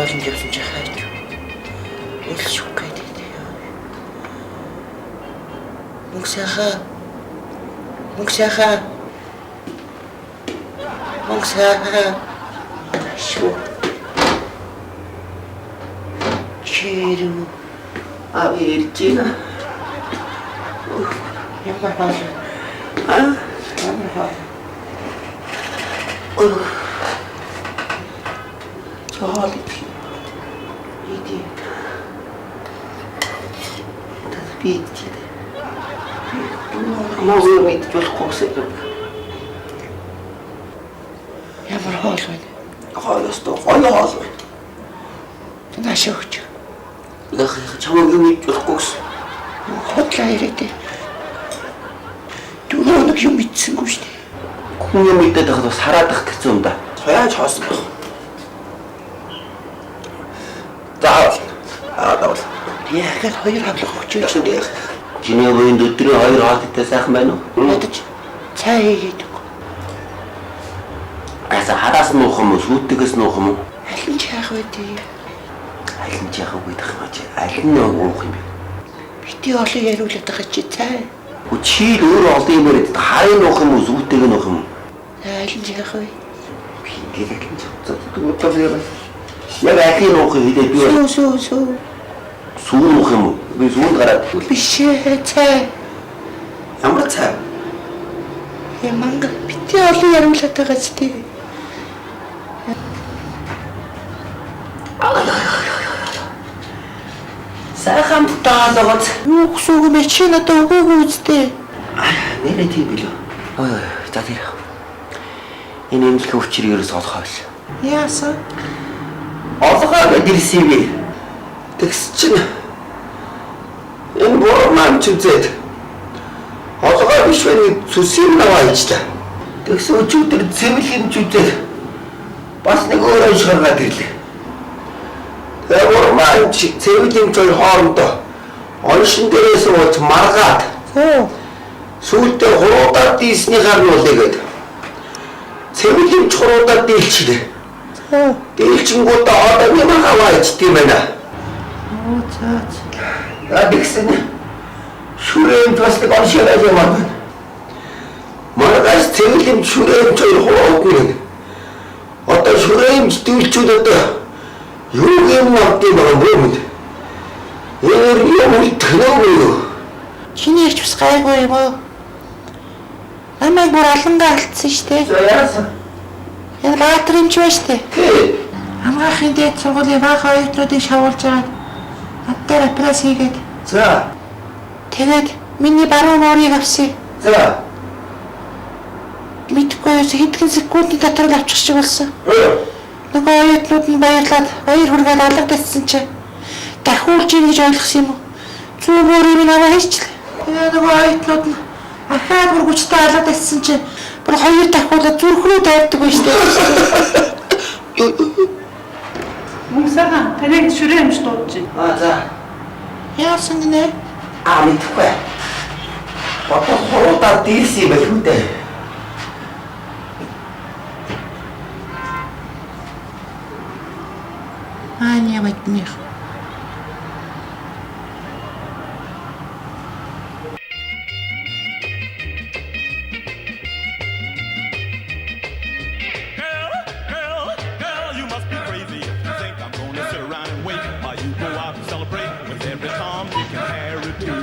хоолнд явсан чи хайд. Ил шүкгээд дээ. Мөнгсаха. Шүү. Чирүү. Иржина. Ямар хоол. Ямар хоол. Чоол иди. Бити. Амаа мэд болохгүй гэсэн. Ямар хоол вэ? Хоолостой гоё хоол вэ? Нааш өгч. Нах чамаг юм мэд болохгүй гэсэн. Хотлаа ирээдээ. Дөрөв юм мэдсэнгүй шүү дээ. Хүн юм мэдээд байхад бас хараадах гэсэн юм да. Хаяаж хоосон байх. Заавал. Яагаад хоёр хавлах өгч юм. Чиний өвөнд өдрийн хоёр хоолтой сайхан байна уу? Ядаж цай хийгээд. Аса хадаас нуух юм уу? Сүйтгэс нуух юм уу? Аль нь яах вэ тий? Аль нь яах вэ гэх юм чи? Аль нь уух юм бэ? Бити олон яриулаад байгаа чи цай. Чи өөрөө олон юм яриад харыг нуух юм уу? Сүйтгэг нуух юм уу? Аль нь яах вэ? Би ингээд л зодтол яг ахын нуух хийдээ би. Сүү нуух юм уу? Би сүүнд гараад биш цай. Ямар цай? Яманга бити олон яриулаад байгаа ч тий. Сайхан таалгад юу гэсэн юм чи надад өгөөгүй үстэй. Нэрээ тийм билүү. Ой за тэр. Энэ эмнэлгийн өвчрийг ерөөс олох байл. Яасан? Олохоо гэдэрсэн би. Тэгс чинь энэ борман чүзээд олгоо биш вэ зүсийн наваа ичтэй. Тэгс өчигдөр цэвэрлэн чүзээд бас нэг өөрөө шаргаад ирлээ. Тэгээ борман цэвэрлэн чой хоорондоо оншин дээрээс ууж маргаад. Сүүлдээ хуруудаар диснийхаар нь үлээгээд цэвэрлэн чуруудаар дийлчихлээ. Дийлчингуудаа одоо юм аваа ичтэй байна. Тэгсэн шүрээн тусдаг оншигаа юм аа. Маргаас цэвэрлэн шүрээн чой хуруудны. Одоо шүрээн дүүлчүүд одоо юу юм авдсан байгаа юм бэ? Юм тэнэвгүй. Чиний ч бас гайгүй юм уу? Намайг бүр алангаа алдсан шүү дээ. За яасан? Энэ баатар юм ч байна шүү дээ. Хамгаахын дээд сургуулийн баах оюутнуудыг шавуулж байгаа. Надад операц хийгээд. За. Тэгээд миний баруун уурыг авсан. За. Мэдгүй хэдхэн секундын дотор л авчих шиг болсон. Нөгөө оюутнууд нь баярлаад баяр хүргээд алгадсан чи дахиулж ийн гэж ойлгосон юм уу? Зүүн уурыг нь аваа хийчлээ. Тэгээд нөгөө оюутнууд нь ахаад бүр хүчтэй алгадсан чи бүр хоёр дахиулаад зүрхрүү дайрдаг байж тээ. Мөнгсахан таныг шүрээ юмш дуудаж байна. За. Яасан гинэ? Мэдхгүй. Бото хуруудаар дийлсэн юм байх үү дээ. Не возьмешь. Girl, you must be crazy. You think I'm gonna sit around and wait while you go out and celebrate with every Tom, Dick, and Harry too.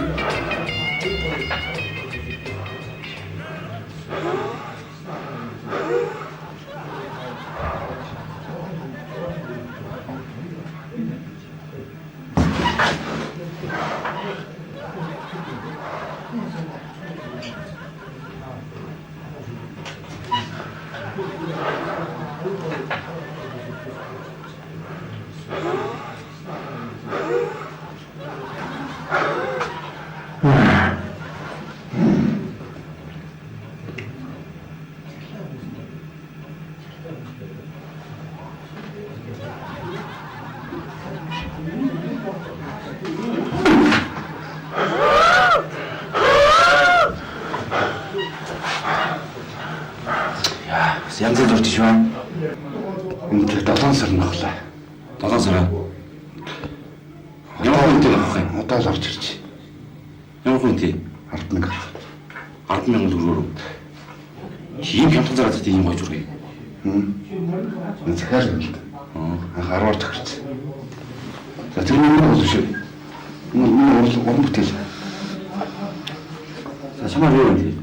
7 сар. Ямар хүнтэй авах юм? Одоо л орж ирж. Ямар хүнтэй? 10,000. 10,000 төгрөгөөр. Ийм хямдхан зараад ийм гой зүрхий. Захиал юм л да. Анх 10-аар төгссөн. За тэр нэг бол биш. Уран бүтээл. За чамаар юу вэ?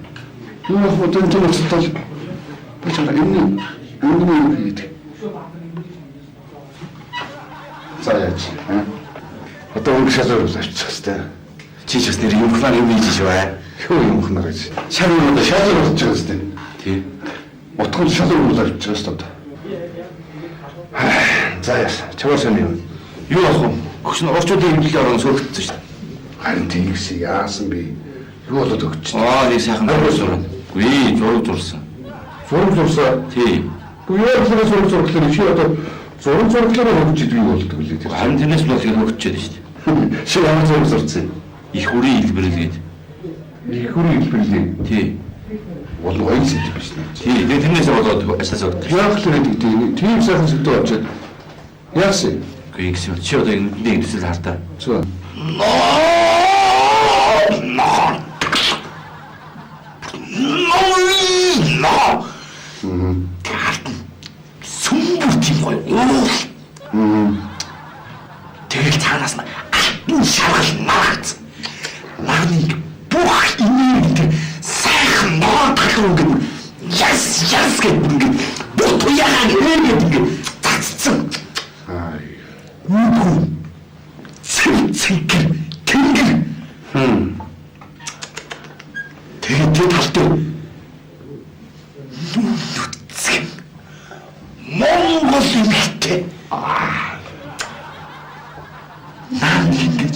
Юу яг одоо энэ төсөлтөл бачаа энэ гэдэг. За яаж одоо өнгө шалгуур авчихсан хэвээр. Чи ч бас нэр юм хнаар юм хийж бай. Юу юм хнаар гэж. Шалгуур одоо Шалгуур болж байгаа хэвээр. тий. Утгын шалгуур авчихсан хэвээр. За яа. Чамаар сони юу? Юу авах вэ? Гүш нь орчуудын хэмжлэлийн орон сөрөгдсөн шүү дээ. Харин тийгс яасан би? Юу болоод өгч. Нэг сайхан зураг. Үгүй зураг зурсан. Зураг зурсаа. Тий. Юу яг зураг зурглаа чи одоо зураглалаар өгч идэг юу болдог лээ тэр. Харин тэрнээс бол яг өгчөөд шүү дээ. Чи ямар зураг зурсан? Их үрийн хэлбэрлэгээд. Их хүрээ хэлбэрлээ. Тий. Бол гоё зүйл биш нэ. Тий. Тэгээ тэрнээс болоод ажилласаа өгдөг. Яг л гэдэг тийм сайхан зүйл очоод яасан? Үгүй гэсэн чи одоо энэ төсөл хартаа. Зөө. Сүмбүр тийм гоё. Тэгэл цаанаас нь алтан шаргал маргац. Марганы бүх инээ сайхан ноор талуу гэдэг яс гэдэг ингээд бүх туяагаа ингээд цацсан. Үгүй. Цэнгэр. Тэгээд талтай. Нүцгэн. Монгол юмтэй. Нaan ингэж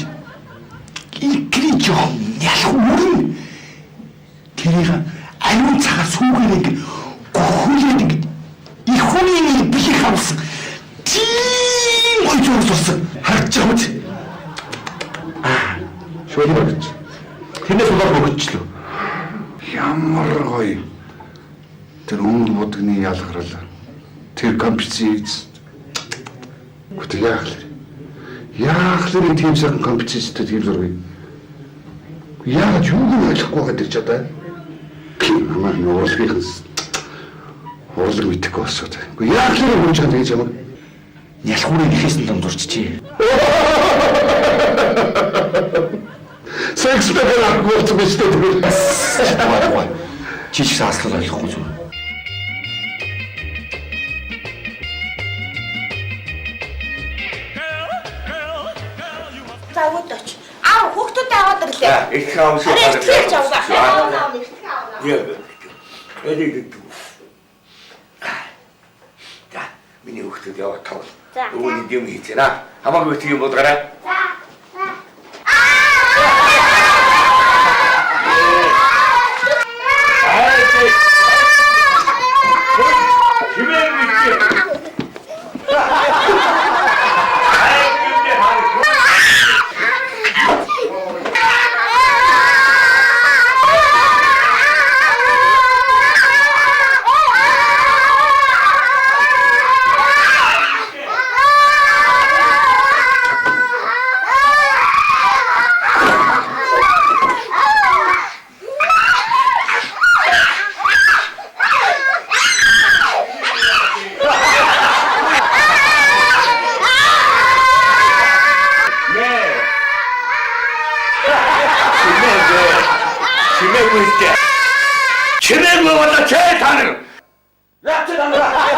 инкри жоон ялхуурн. Тэрийг аюун цагаар сүүгээрээ гөхүүлээд ингэ их хүний бие хавсан. Тийм ой зурсан. Харж байгаа үз. Шүлэг өгч. Тэрнээс болоод өгчлөө. Ямар гоё. Тэр өнгө будагны ялгарл. Тэр компьютерс. Гүт яах л тийм сайхан компьютерстэй тийм зургийг. Яаж юуг нь ойлгохгүй гэдэг ч одоо. Намайг нуурлахынс. Урлаг мэдхгүй болсоо. Гэхдээ яах л юм хийж байгаа гэж юм. Ялхуурыг ихээс нь дундурчжээ. Секс дээр агуулсан биш үү? Чи ч сааслал ойлгохгүй зү. За өгөөч. Аа хүүхдүүдээ аваад ирлээ. Их хаамшаа. Ирэх аваа. Яг. Эдийг. За, миний хүүхдүүд яваад тавал. За. Өвөний юм хийцээ наа. Хамаагүй тийм бодгараа. За. Чимээ болоо чээ танаа. Яач танаа.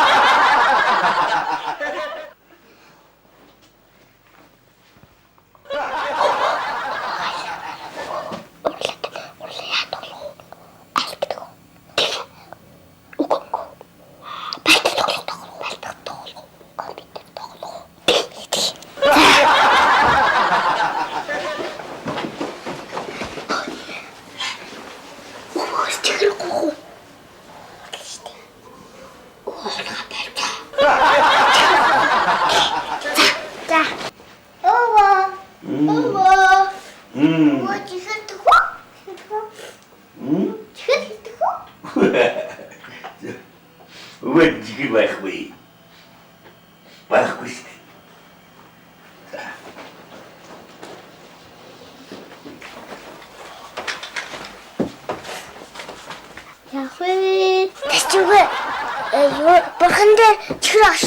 Бурхан дээр чихэр аш.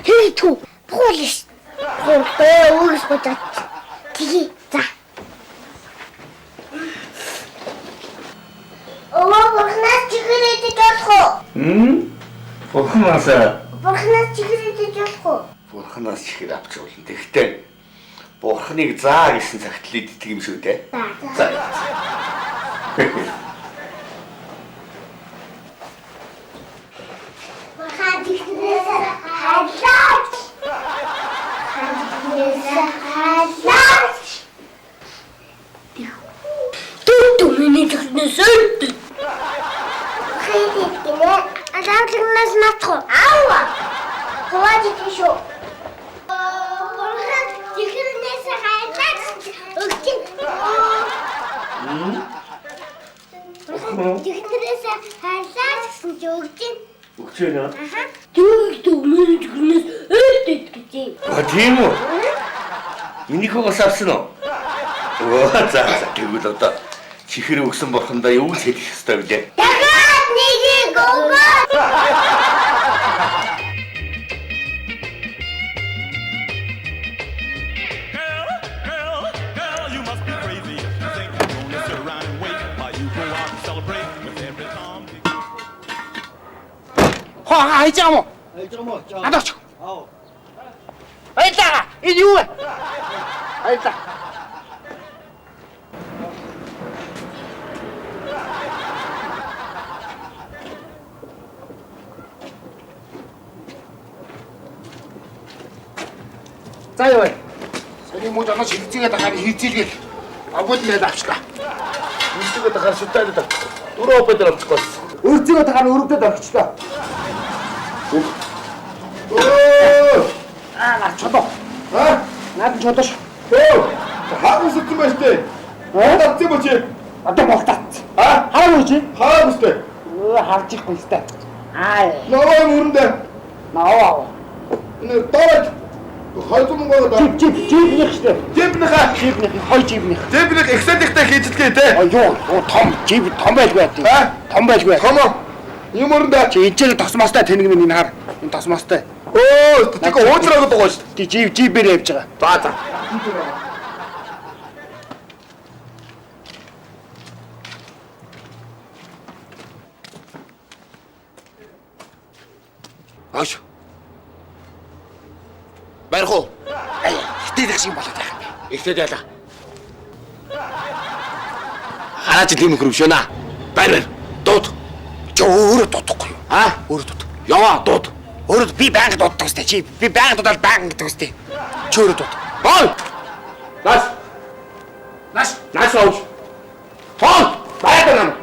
Хээ түү. Буулш. Өөрөөс бодож. Тэгээ. За. Бурханаас чихэр идэж болох уу? Бурханаас Бурханаас чихэр идэж болох уу? Бурханаас чихэр авч болно. Тэгэхдээ Бурханыг заа гэсэн цагт л иддэг юм шүү дээ. За. Бурхан чихрээс халаач. Халаач. Түү миний чихрээс өлтө. Хайдик гинэ. Адаалгнаас натхо. Аава. Ховаач тийшөө. Бурхан чихрээс халаач. Өгчин. Чихрээс халаач гэсэн чи өгчин. Өгчөө нөө. Аха. Түү миний чихрээс өлтө гэж. Тийм үү? Минийхөө бас авсан уу? За тэгвэл одоо чихэр өгсөн Бурхандаа юу л хэлэх ёстой вэ? Дахиад нэгийг өгөө. Girl, you must be crazy. You think I'm gonna sit around and wait while you go out and celebrate with every Tom, Dick, хайж байгаа мó. Надад ч. Баярлаа. Энэ юу вэ? Баярлаа. За юу вэ? Саяны муу жанаа шилжээгээд байгаа хийцээлгээл агуулмээд авчлаа. Үнтэйгээ дахаар шүтээд та. Дөрөв опедэр авчихгүй. Өөрцөөгөө тагаар өрөвдөд авчлаа. Наад чодоо. Наад чодоош. Хаагус юм байна штэ. Татцээ боч. Одоо болтац. Хаагүй чи? Хаагус штэ. Харж ихгүй сте. Наваа мөрөндөө. Наваа. Энэ доод хайзун байгаа. Жибнийх штэ. Жибнийх. Хой жибнийх. Жибнийх экселихтэй хийжлээ те. Юу том жиб том байлгүй тий. Том байлгүй. Том. Юм мөрөндөө. Чи ижил тосмоостай тэнэг минь хар. Энэ тосмоостай. Тэг ууцраагаад байгаа штэ. Тий жибээр явж байгаа. За. Аш. Барих уу? Хитээлэх шиг болоод байгаа юм бэ. Ихтэй яла. Хараач тийм хөрөв шөнө. Баяр. Дууд. Чи өөрөө дуудахгүй юу? Өөрөө дууд. Яваа дууд. Өөрөө би байнга дууддаг үстэй. Чи би байнга дуудаад байнга гэдэг үстэй. Чи өөрөө дууд. Боо. Нас оож. Тоо. Баяр нам.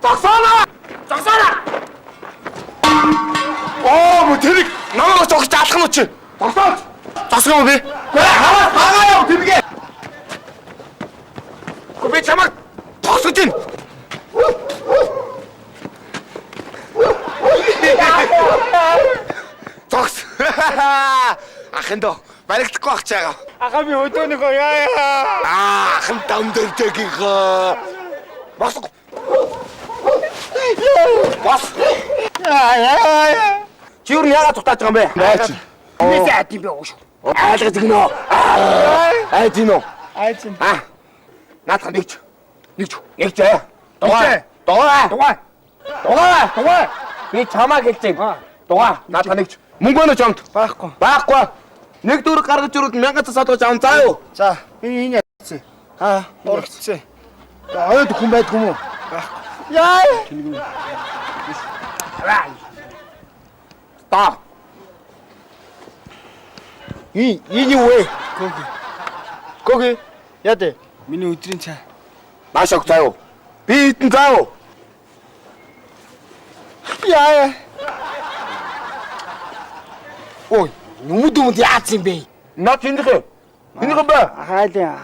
Загсана. Оо, тэрийг намайг зогсож алах нь чи. Зогсооч. Засгаа би. Хагаа яа тэргээ. Би чамаг тогсож байна. Тогс. Ахын доо баригдахгүй ах чагаа. Ахаа би өдөөнийхөө яа. Ахын дамдэрдэгийнхаа. Бас. Чи юу яагаад тухтааж байгаа юм бэ? Найч. Нээсээ адим бэ ууш. Айлгаж гинөө. Айдинөө. Айчин. Наадах нэгч. Дугаа. Би чамаа хэлж байна. Дугаа. Наадах нэгч. Мөнгө өнө чамд. Байхгүй. Нэг дөрөв гаргаж ирвэл 1000 цас олгож аван заа юу? За, би энэ яцсан. Урагцсан. Ойд хүн байдгүй юм уу? Яа. Та. Энэ юу вэ? Коги. Яа. Миний өдрийн цай. Маш ог заа юу? Би идэн заа юу? Яа. Ой, нүмүд яац юм бэ? Наад тэнийх. Энийг бэ? Хайлаа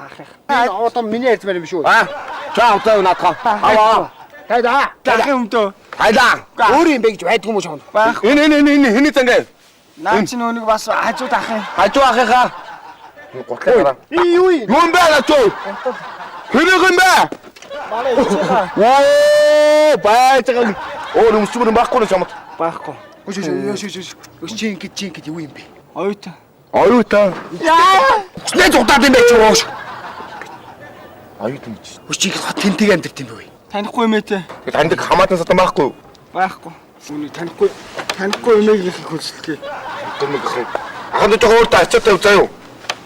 хаах. Одоо миний ярьсан юм шүү. Чаа заа наадах. Аваа. Хайда. Дахин өмдөө. Хайда. Өөр юм бэ гэж байдгүй юм шонд. Энэ хэний зангаа? Наа чи нүг бас хажууд ах юм. Хажуу ахыхаа. Гутлаа. Юу юм? Юу юм бэ начуу? Хэрэг юм бэ? Манай ичээ. Оо, байж байгаа. Өөр өмсгөр байхгүй нь чамд. Байхгүй. Өш чи ингэж юу юм бэ? Оюутан. Оюутан. Яа! Үснэ зугтаад юм байж ууш. Оюутан гэж. Өш чи тэнтэг амьдрт юм бэ? Танихгүй юм ээ те. Танд хамаатан сатан байхгүй юу? Байхгүй. Үүнийг танихгүй юм ээ гэх хөсөлтгий. Тэмэг ах. Аханд жоо өөртөө ачаатай заяа.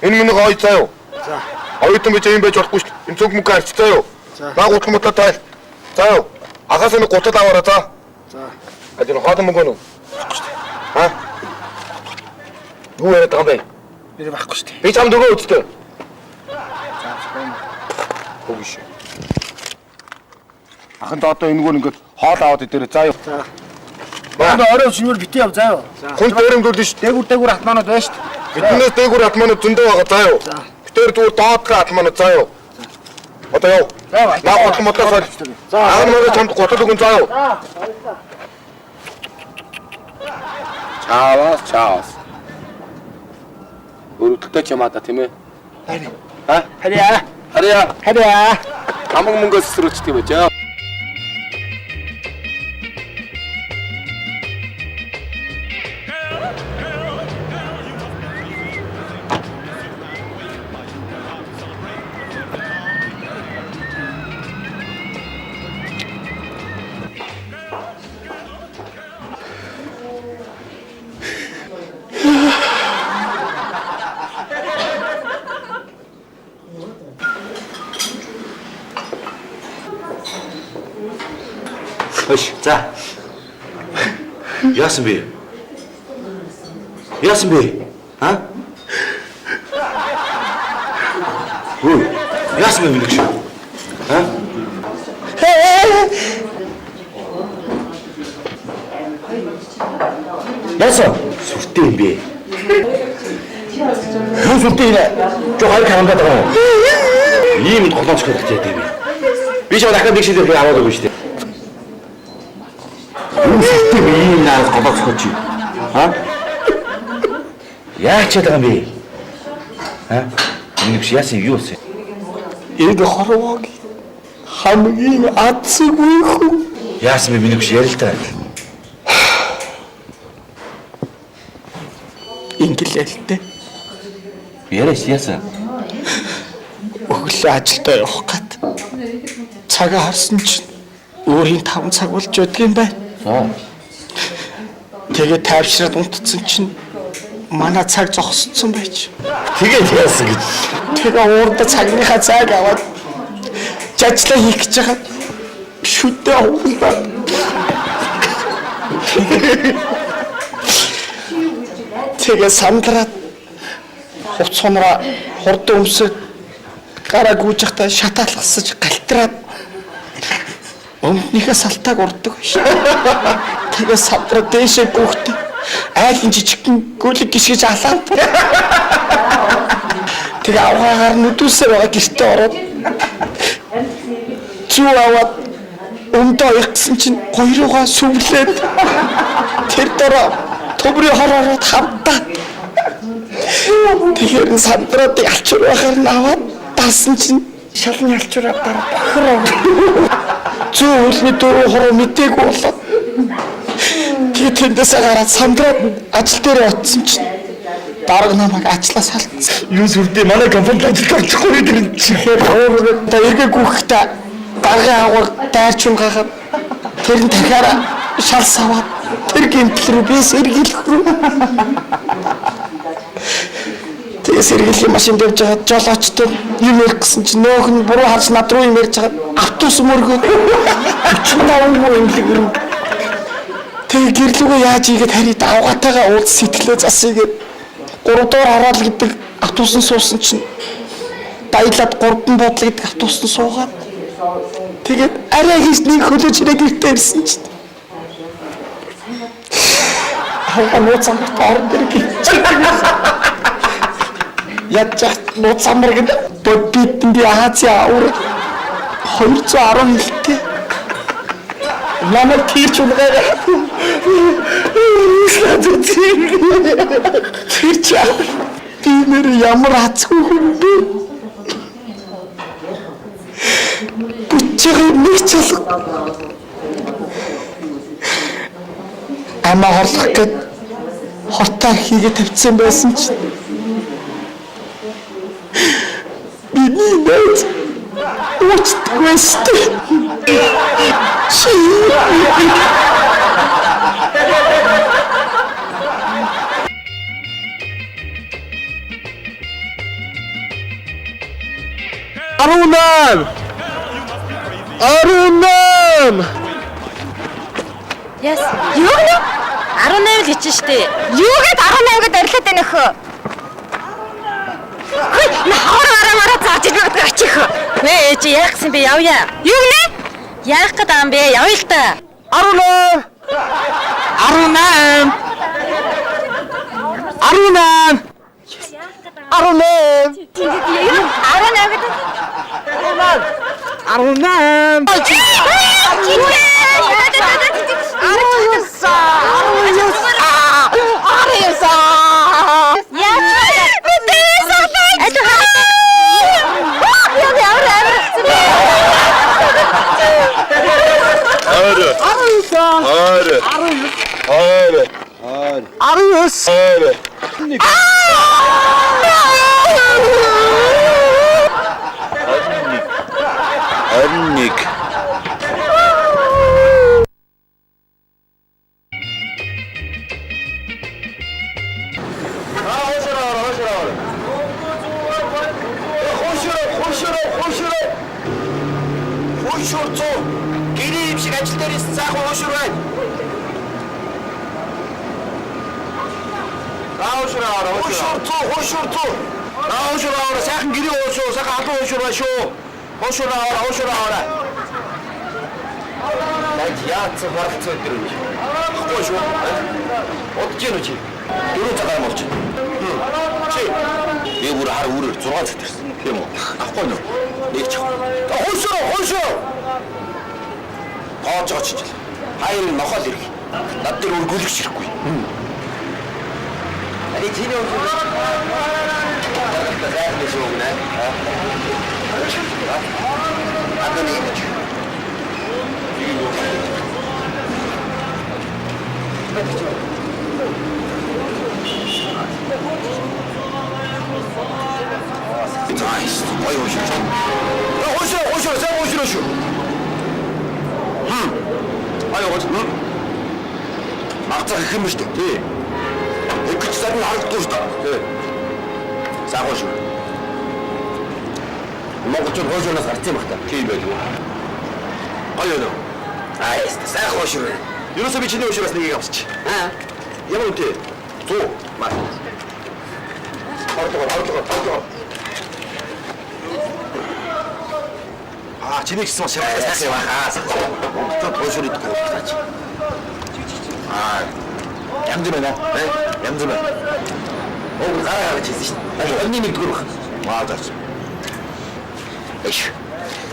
Энэ миний гоё заяа. За. Оюутан гэж юм байж болохгүй шүү. Энэ зүг мөнгө арч заяа. Наа гутал мутал тайл. Заяа. Ахаас нэг гутал аваараа за. За. Адин хаад мөнгө нөө. Ха? Юу яриад байгаа юм бэ? Би байхгүй шүү дээ. Би чамд өгөө үсттэй. Хөөш. Аханд одоо энэгээр ингээд хоол аваад идэрээ заа юу. За. Банд орой шинээр битээ яв заа юу. Хүн төрөмдөл ш. Дээгүр атманууд байна шүү дээ. Биднээс дээгүр атманууд зөндөө байгаа заа юу. Битээр зүгээр доодгоо атманууд заа юу. Одоо яв. Наа гутал мотлоо сар. За. Аагаар чамд гутал өгөн заа юу. Чаавас. Өрөвдөлтөй ч юм аа да тийм ээ. Хари. Ха? Харьяа. Амаг мөнгөөс сэрүүлчтэй байж аа. Хош, за. Яасан бэ? А? Ой, яасан бэ минь шүү? А? Яасан? Сүртэй юм бэ? Юу сүртэй нэ? Жоо хайр хандаад байгаа юм. Ийм голооч хэрэгтэй юм. Би ч дахиад нэг шийдэл аваад өгнө шүү дээ. Ийм наад голооч хөөч. А? Яач чадах юм бэ? А? Энэ биш яасан юу вэ? Энэ хорвоо хамгийн атсгүй хүн. Яасан бэ миний биш ярил та. Инглэлтэй. Яриаш яасан? Өглөө ажилдаа явах гээд цагаа харсан чинь өөрийн 5 цаг болж байдаг юм байна. За. Тэгээ тайвшраад унтцсан чинь манай цаг зогссон байж. Тэгээд яасан гэж. Тэгээ уурда цагныхаа цаг аваад жажлаа хийх гэж хаад шүдээ авуулаа. Тэгээ сандраад хувц хонроо хурд өмсөд гараа гүйжихтаа шатаалгасаж галтраад өмнөхнийхээ салтааг урддаг биш. Тэгээ сандраад дээшээ гүөхтэй айлын жижигхэн гүлэг гисгэж алаад. Тэгээ авгаагаар нүдүүсээ байгаа гэртээ ороод зүү аваад өмдөө явсан чинь хоёроо сүвлээд тэр дараа төмрийн хороод хамтаа. Тэгэхээр сандраад алчуур байхаар нь аваад даасан чинь шалны алчуураар бохроо. Зүү үлний дөрөв хороо мдээгүй болоод тэгээ тэндээс гараад сандраад ажил дээр очсон чинь дарга намайг ажлаас салцсан. Юу сүртэй манай компанид ажиллаж очихгүй тэр чихээр Та эргээ гүөхтэй даргын агуур дайрч унгаахад тэр нь дахиараа шалс аваад тэр гэмтэл рүү би сэргийлэх рүү. Тэгээ сэргийлэх машинд явж байгаа жолоочтой юм ярих гэсэн чинь нөөх нь буруу харж над руу юм ярьж байгаа автобус мөргөө 45 мөр имлэг юм. Тэгээ гэрлүүгээ яаж ийгээд харид авгаатайгаа уулз сэтгэлээ засъягээд 3 дугаар хараад гэдэг автобусын суусан чинь баялаад 3 буудлаа гэдэг автобусын суугаад тэгээд арай хийж нэг хөлөөж ирээ гэртээ ирсэн чинь хаа нууцсан орон дээр гэж ядчих нууцсан мөргөд бодбитэн би Ази авар 210 хэлтэй намайг тийч унгаа тийч би нэр ямар хацгүй хүн бэ бүчээр нэг чалга амаа хорлох гээд хортаа хийгээ тавьчихсан байсан чинь миний найз уучдаггүй сте. Арунам! Яс. Юу нэ? 18 л ичэн штэ. Юугээд 18 гэдээ арилаад байна хөө? Хөөе, хараа зааж ирэх очих. Вэ чи яах гэсэн бэ? Явъя. Юу нэ? Яах гээд байгаа юм бэ? Явъя л та. Арунам! Гэрээ имшиг ажил дээр сайхан уушур байна. Уушур. Сайхан гэрээ уушур, сайхан халуун уушур байна шүү. Уушур. Наад яац барах өдөр юм. Ахгүй шүү. Удаж гэнэ чи. 4 цагаар болж байна. Чи. Би бүр хар үрээр 6 цаг төрсөн. Тийм үү? Ахгүй нөө. Нэг чих. Уушур. Тоож очиж. Хоёр нохол ирэх. Над дээр өөр гөлөг ширэхгүй. Али чиний өдөр. Зайрны шоугнаа. Адны имиж. Nice. Ой, уушур шүү. Аяа гоц. Магцах их юм шүү дээ. Тий. Экч сарын харагдахгүй шүү дээ. Саагүй шүү. Монголчууд гоошоноос гарсан юм байна. Тийм байл үү? Аяа нөө. Сайхан шүү. Юусоо би чиний уушураас нэгийг авчих. Ямар үнэтэй? 100. Маа. Ордог. чиний гэсэн ширхээс явахаас. Монголчууд гоошор идэх гэж. Янз байна. Янз байна. Оо гараа хийж шүү дээ. Өнний нэг дөрөв. Маадаач. Эш.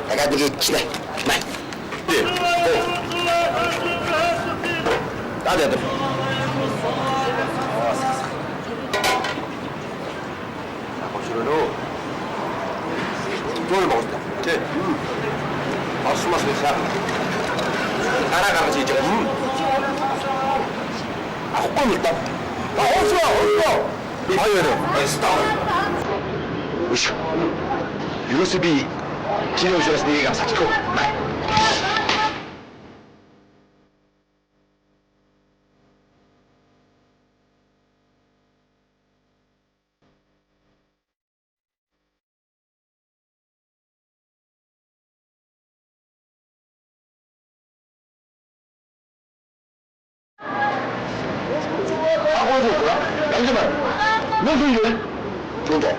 Тагаад нэг ичнэ. Бай. Даад. Гоошороо. Гол боос. Тэ. Асмас хийх. Гараа гаргаж хийж байгаа. Ахгүй л даа. Оосоо. Хоёр. Стоп. Үш. Юусе би чиний уушраас нэгийг авсахгүй. Бай. Нөхөйөө. Түнде.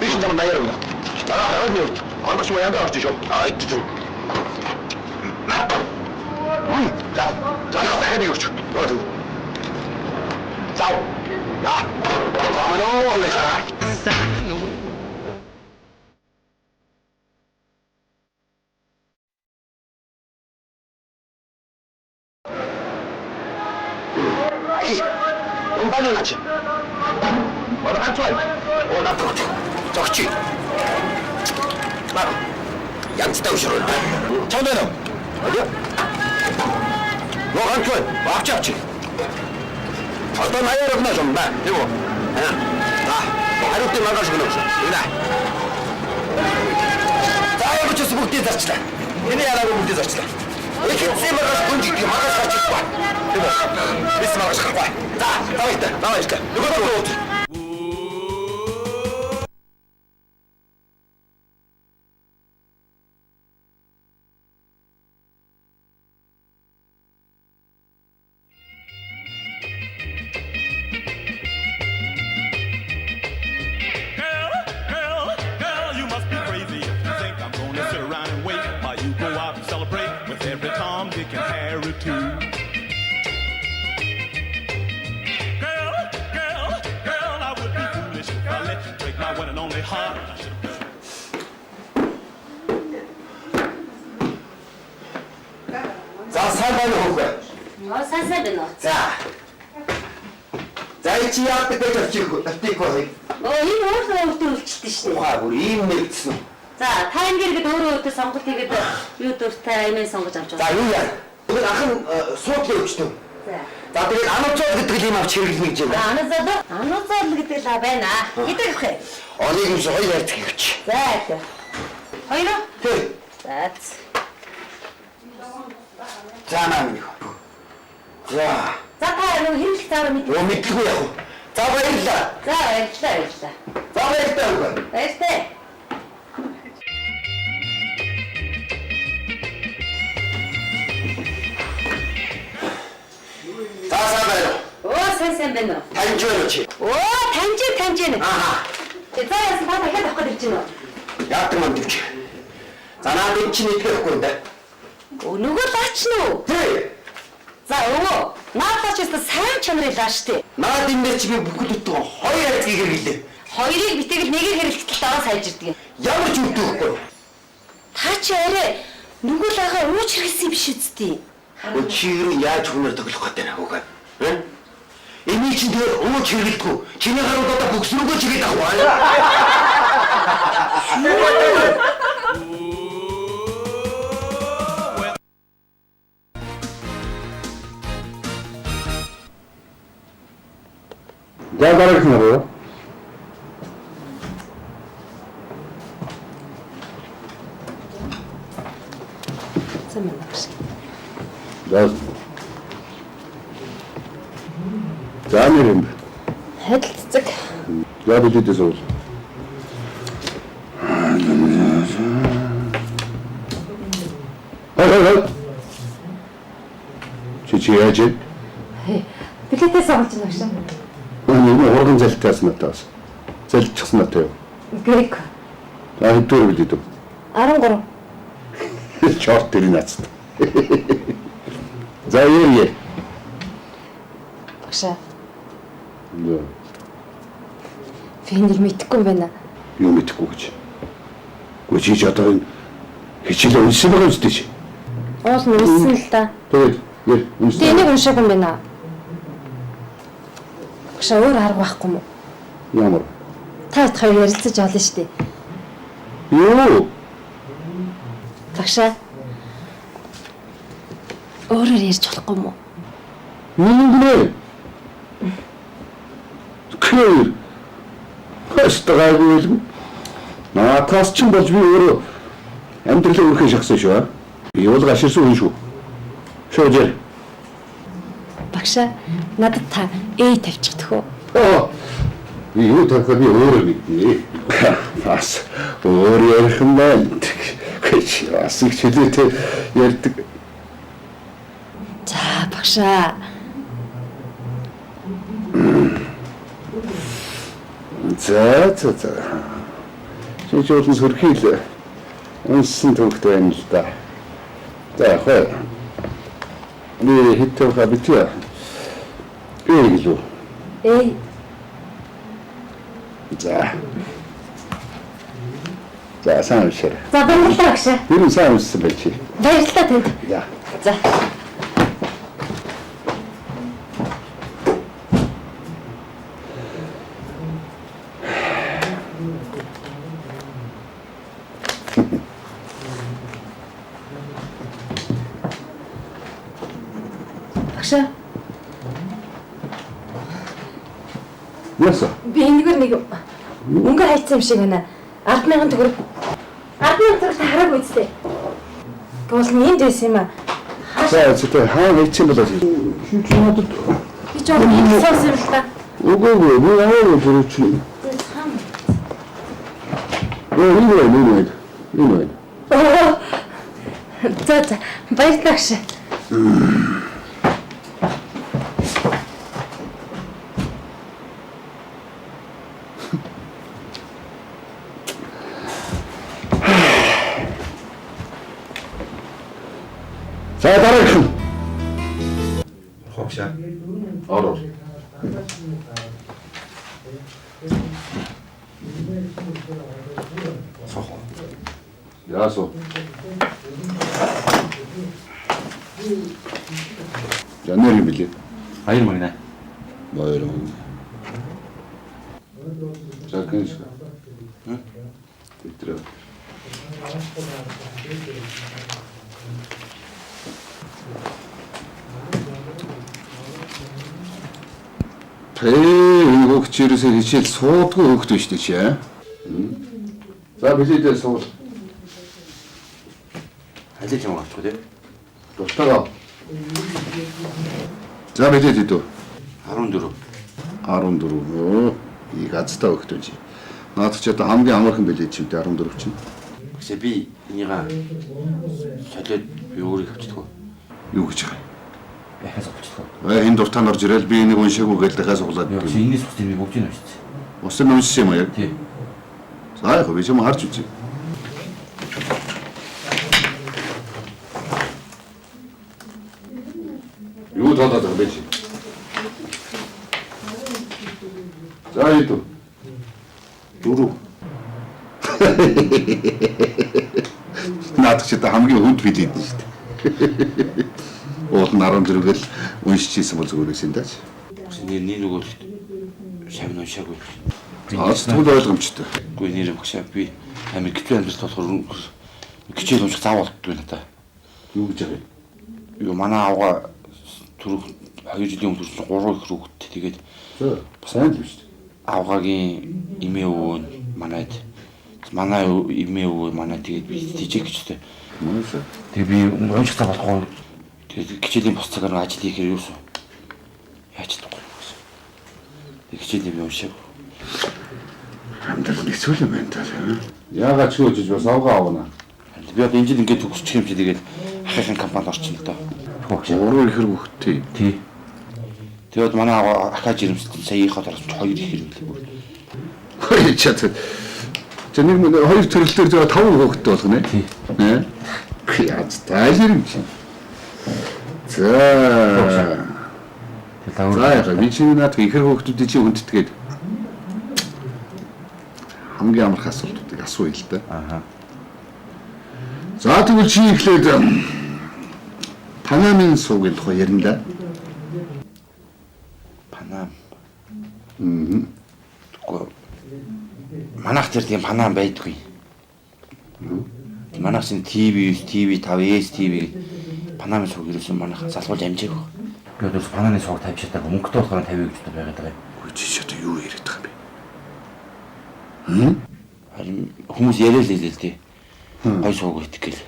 Би ч юм даяар өгнө. Дараа нь юу? Ангаш маяг авч шүү. Айд. За юу ч. Заа. Я. Амано леса. 빨리 뭐라 한 줄. 나 적지. 나 양치다 오시러. 정대는 어디야? 너한 줄. 앞잡지. Одоо 80 өгнө юм ба. Тийм үү? Хариултыг маргааш өгнө. Үнэ. За явж ус бүгдийг зарчлаа. Энэ яраагүй бүгдийг зарчлаа. Их хэсэг маргааш гүнжиг маргааш зарчихгүй. Тийм үү? Бис маргааш гарахгүй. За, давай. Нөгөө Girl, you must be crazy if you think I'm gonna sit around and wait while you go out and celebrate with every Tom, Dick, and Harry too. Girl, I would be foolish if I let you break my one and only heart. I should have. За сайн байна уу хөөе? Сайн байна уу? За чи яадаг гэж авчих бай. Энэ өөрөө өвдөлтөлчтэй шүү дээ. Ухаа бүр ийм мэрэгдсэн. За, та ингээд өөрөө өвдө сонголт хийгээд юу дуртай амийн сонгож авч За юу яа? Тэгвэл ах нь суудлын өвчтөн. За тэгээд ануцол гэдэг юм авч хэрэглэнэ гэж байна. Ануцол гэдэг л байна. Хэдэр их вэ? Онийг юм хоёр ярьдаг гэж. За. Хоёроо? Тэг. За. За наа. За. За та юу хэрэглэх цаараа мэдээ. Юу мэдгүй яах вэ? За баярлалаа. За баярлалаа. За баярлалаа. Баярлалаа. За сайн байна уу? Оо сайн байна уу? Таньж байна уу чи? Оо таньж байна. Аа. За яасан та дахиад авах гэж байна уу? Яадаг юм дивч. За наад энэ чинь итгэхгүй юм да. Нөгөө лаач нь уу? Тий. За өвөө. Наадаач яста сайн чанарын лааш тий. Наад энэ дээр чи би бүхэл бүтэн хоёр айцгийг хэрэглээ. Хоёрыг битгэл нэгийг хэрэглэхдээ дараа сайжирдаг. Ямар ч үддэггүй. Та чи арай нөгөө лагаа ууч хэрэгсэн юм биш үстий. Чи юу яаж хүнээр тоглох гэдэг нь хөөе. Эний чинь тэр ууч хэрэглэхгүй. Чиний гарууд одоо бөксрөнгөө чигээд авах. За дараагийн нь За нэрэн. Хадалцаг. За билийдээс уул. Хай. Чи яаж вэ? Билетээ сонгож байна гэж. Энэ урган залтаас надаас. Залчихсан надад. Грек. За хэдгээр билийд. 13. Чорт тэр нацд. За яа. Багшаа. Да. Финер мэдхгүй юм байна. Юу мэдхгүй гэж. Үгүй чи одоо энэ хичээл уншсан байгаа юм шүү дээ. Уул нь уншсан л та. Тэгээд уншсан. Тэ энийг уншаагүй юм байна. Багшаа өөр арга байхгүй юм уу? Ямар? Та хэд хоёр ярилцаж олно шүү дээ. Юу? Багшаа. Өөрөөр ярьж болохгүй юм уу? Минь Кэр. Хастагаагүй. Наатаас ч болж би өөрөө амьдралаа өөрхөн шахсан шүү. Би бол гаширсан хүн шүү. Шоожэр. Багшаа надад та тавьчих төхөө. Би юу тавьхаа би өөрөө мэднэ. Бас өөр ярих юм байна. Гэж бас их чөлөөтэй ярьдаг. За багшаа. За. Чи жуулын сөрхийл унсан төгт байна л да. За хой. Би хиттэй хабитя. Эйглүү. Эй. За сайн уушаа. За баярлалаа багшаа. Тэр сайн ууссан байж чи. Баярлалаа танд. За. За. Багшаа. Яасан? Би энэгээр нэг өнгө хайцсан юм шиг байна. 10,000 төгрөг. 10,000 төгрөг та хараагүй үстэй. Тэгвэл энд байсан юм аа. За зүйтэй хаана хийчих юм болоо. Чи надад Би ч юм сонсон юм л та. үгүй би аваа бүрч. Энэ. За баярлалаа ш. За дараагийн. Хогшаа. Ороо. Яасо. Янер юм билээ. 2 мөнгө. Баяр. Жакеш. Битрэ. Энэ хөгч ерөөсөө хичээл суудгүй хөгт биш үү чи аа? За билээ суул. Алиж юм авчих тий. Дуртайгаа. За билээ дүү. 14. 14. Оо, и газтай хөгт үү чи. Наад чи одоо хамгийн амархан билээ чи 14 чинь. Гэхдээ би энийга солиод би өөрийг авчихдаг. Юу гэж байгаа юм? Яхаас авчихдаг. Энэ дуртай орж ирэл би энийг уншаагүй гээл дахиад суглаад. Чи энэс бүс би бүгдийг авчихсан. Усан уншсан юм аа яг. Тий. За яг би ч юм харж үзье. Юу талаад байгаа бэ чи? За иту. Дөрөв. Наад чи та хамгийн хүнд билээд нь шүү дээ. Уул нь 14-гэл уншиж ийсэн бол зүгээр байсан даач. Нэг нөгөө шавн уншаагүй. Аз тэгвэл ойлгомжтой. Үгүй нэр багшаа би амир гिचүү амьдрал болохоор гिचэл унших зав болдгүй надаа. Юу гэж байгаа юм? Юу манай авга түрүү 2 жилийн өмнө төрсөн 3 их хүүхэд тэгээд Сайн л биш. авгагийн эмээ өвөө нь манайд манай эмээ өвөө манай тэгээд би тийжээ гэжтэй. Мөөсөө. Тэгээд би унших зав болохгүй. Тэгээд гिचэлийн бус цагаар ажил хийхээр юусэн. Яаж чадахгүй юм бэ? Гिचэлийн би уншааг. Хамдаа хэцүү юм байна таа. Яагаад ч үжиж бас авгаа авна. Би одоо энэ жил ингээд төгсчих юм чи тэгээд ахын компанид орчихно л доо. Өөрөө ихэр хөхтэй. Тий. Тэгээд манай ахаа жирэмсэлт сая их хотороос 2 их хэрэг. Хөөе чад. За нэг 2 төрөлтөөр зөв 5 хөхтэй болгоно. Тий. Яац таалэр юм чи. За. За яа би чи наад ихэр хөхтүүдийн чи хүндэтгээд хамгийн амарх асуултуудыг асууя л да. Аха. За тэгвэл чи ихлээд Панамын суугийн тухай ярина да. Панам. Тэгвэл манайх тэр тийм Панам байдгүй. Манайх чинь TV 5S TV Панамын сууг ерөөсөн манайх залгуулж амжаагүй. Би одоо Панамын сууг тавьчихдаг мөнгөтэй болохоор 50 гэж байгаад байгаа юм. Үгүй чи одоо юу яриад байгаа юм бэ? Харин хүмүүс яриа л хэлээ л тий. Гой сууг идэх гээл.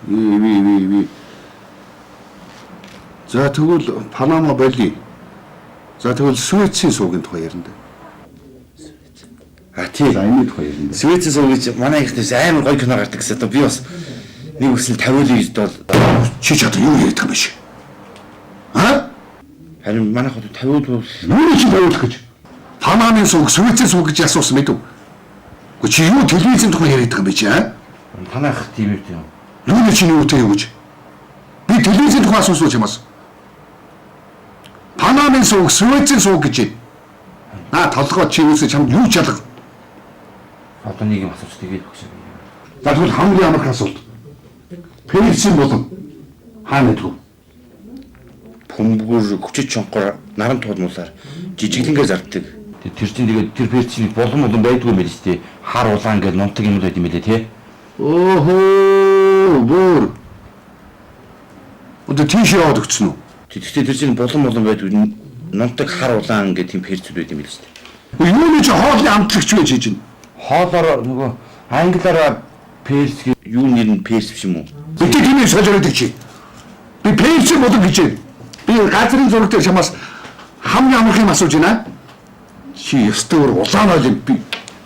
Ви. За тэгвэл Панама болий. За тэгвэл Швейцийн суугийн тухай ярина да. А тий. За энэ тухай ярина. Швейцийн сууг гэж манай ихтэйс амар гой кино гардаг гэсэн. Одоо би бас нэг үсэл 50 гэж бол Чи ч одоо юу яриад байгаа юм бэ? Аа? харин манайх одоо 50 бол Юу чи тавиулах гэж? Панамын сууг, Швейцийн сууг гэж асуусан мэд үү? Гэхдээ чи юу телевизийн тухай яриад байгаа юм бэ чи аа? танайх тийм юм. Юу чи юутай юу гэж? Би телевизийн тухай асуусан чамаас. Панамын сууг, Швейцийн сууг гэж. Толгой чи юусе чамд юу ч ялга. Одоо нэг юм асууж тэгээд багш. За тэгвэл хамгийн амарх асуулт. Персийн болон хаана дүү? Бөмбөр хүчит чонгоор наран туулмуулаар жижиглэнгээ зарддаг. Тэр чинь тэгээд тэр персийн болон байдгүй юм байл шүү дээ. Хар улаан гэж нунтаг юм байд юм лээ тий. Оо бүр. Одоо тийш яваад өгсөн үү? Тэгэхдээ тэр чинь болон байдгүй нунтаг хар улаан гэх тийм персүүд байд юм байл шүү дээ. Юуны ч хоолны амтлагч байж хийж байна. Хоолоор нөгөө англиараа перс юу нэр нь перс биш юм уу? Би тийм сожроод чи. Би перс бодог гэж байна. Би газрын зураг дээр чамаас хамгийн амарх юм асууж байна. Чи ёстой улаанаа л би.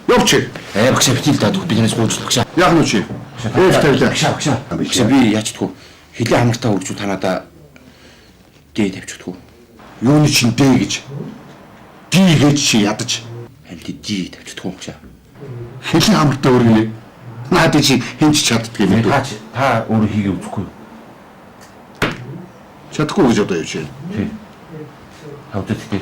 Явч. Багшаа битил даа би танаас гуйж багшаа. Яг нь чи. Багшаа би яаж чадгүй. Хилээ хамартаа үржүү танада дээ тавьчихдгүй. Юуны чин дээ гэж. Ди гэж чи ядаж. Харин ди тавьчихдгүй багшаа. Хэлийн хамартаа өргөнэ. Наад чи хинч чаддгүй юм дүү. Та өөрөө хийгээ үзэхгүй. Чадахгүй гэж одоо явж байна. Тий. Хавдад тий.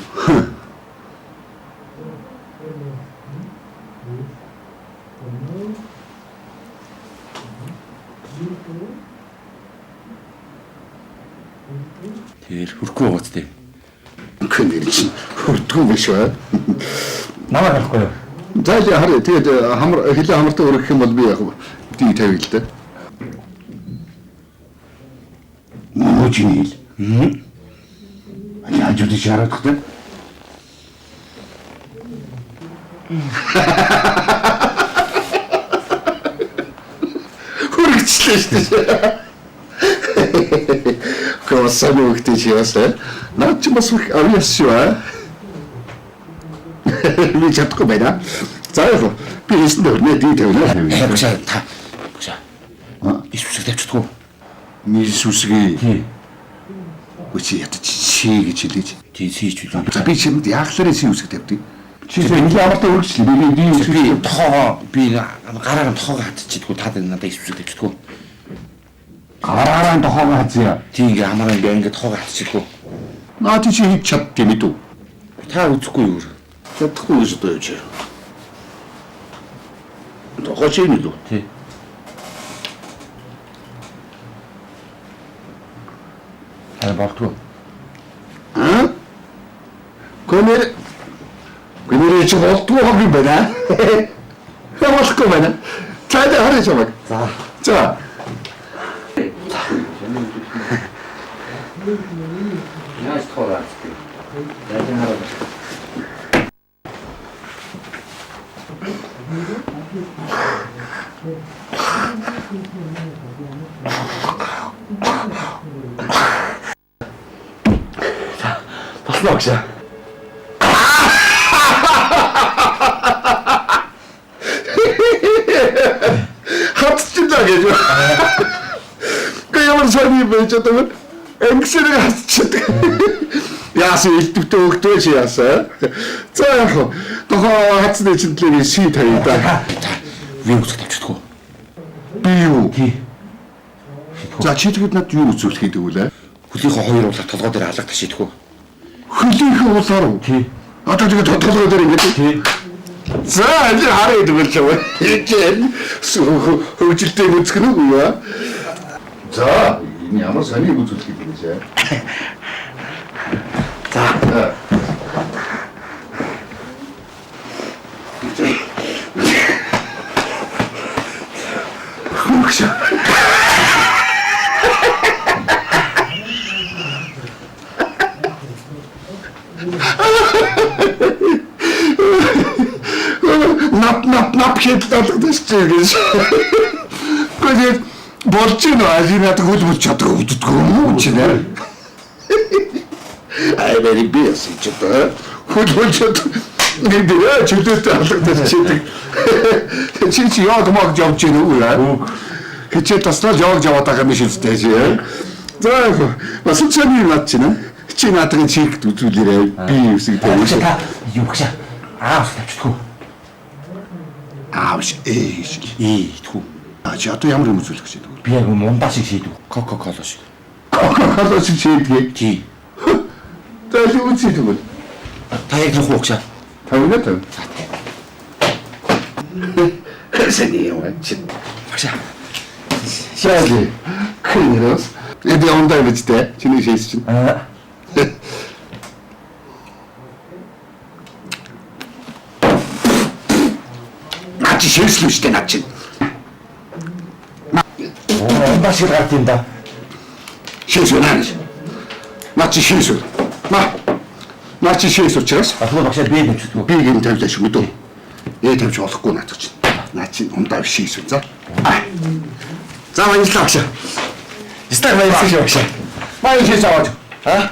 Тэр хөрөхгүй гоц тий. Кэнэр чи хөрдгөө биш үү? Намаа гарахгүй юу? За яа харъя. Тэгээд хэлийн хамартаа өргөх юм бол би яг ди тавь л дээ. Мөчнил. Яаж үгүй шаардах вэ? Хүрчлээ шүү дээ. Коосаа нүгтэй чи яасаа. Наад чи бас авьяас шүү аа. Би чадахгүй байна. За яг би хийсэн дээр ди тавьлаа. Багшаа та. Багшаа. Исүсэг тавьчихдгүй. Нис үсгээ. Тий. Үчи ятч чи гэж хэлээж. Тий хийж үлээ. За би чимд яахлаараа чи үсэг тавьдгийг. Чи хэлийн амтаа өргөчлөө. Би ди Би тохоо би гараараа тохоо хатчихдгүй та надад исүсэг тавьчихдгүй. гараараа тохоогоо хазъя. Тий ингээ хамаараа ингээ тохоо хатчихгүй. Наад чи хийж чаддгийг мэдв. Та үзэхгүй юу? Чадахгүй гэж одоо явж. Тохоо чи мэдв. Тий. Болтгоо. Аа? Гэнэ чи болтгоо хог юм байна. Болохгүй байна. За харъя чамайг. За. Яаж тохоо. Яг хараа. Басна багшаа. Хатчихлаа гэж. Ямар сони байж одоо энгсэрэг хатчихдаг. Яасан илтвэтэй өгдөө чи яасан. За яг тохоо хатсны чинтлээ си тавь да. Би үзэх тавьчихдгүй. Би юу? Тий. За чи тэгэд над юу үзүүлэх гэдэг вэ? Хөлийнхөө хоёр уулах толгой дээр алга ташидгүй. Хөлийнхөө уулаар уу? Тий. Одоо тэгээд толгой дээр ингэж. Тий. За энэ хараа гэдэг л чам. Хөвжилтэй үзэх нь үү яа? За энэ ямар сони үзүүлэх гэдэг вэ? За. Хөөш. Нап хийдэлдэг гэж. Гэхдээ болж гинэ ажинаад хөлбөж чаддаг өвддөггүй юм чи нэр. Ай бери бис чи та хөлбөж гэдэг чөлөөтэй алгадаж чийдэг. Чи яг маг явж гинэ үү яа? Хичээл таслаа явж яваад байгаа юм шиг үстэй чи. За бас үчиний над чи нэ. Чи наадгийн чигт үзүүлээрэй. Би үсэг тавьж. Юу гэж аа тавьчихдгүй. Аавш ээж. Тхүү. Чи одоо ямар юм үзүүлэх гэж байна? Би яг мундаа шиг шийдв. Кока-кола шиг. Кока-кола шиг шийдгээ. Тий. Тэгэл үзье тэгвэл. Та яг нөх угшаа. Тавина тав. Хэсэний юм чи. Багшаа. Шаади. Кэнэрос. Эдээ ондаа мэдтэй. Чиний шээс чинь. Наач шээслүү штэ наач чинь. Баш гарт юм да. Шээсүү наач. Наач шээсүү. Наа чи шээс учраас Ахмад багшаа би дэмждэг. би юм тавьлаа шүү мэдөө. Тавьж болохгүй наацч. Наа чи ундаа шээс үү за. За баярлалаа багшаа. Стаг баярлалаа багшаа. Баяр шээс аваад. Аа?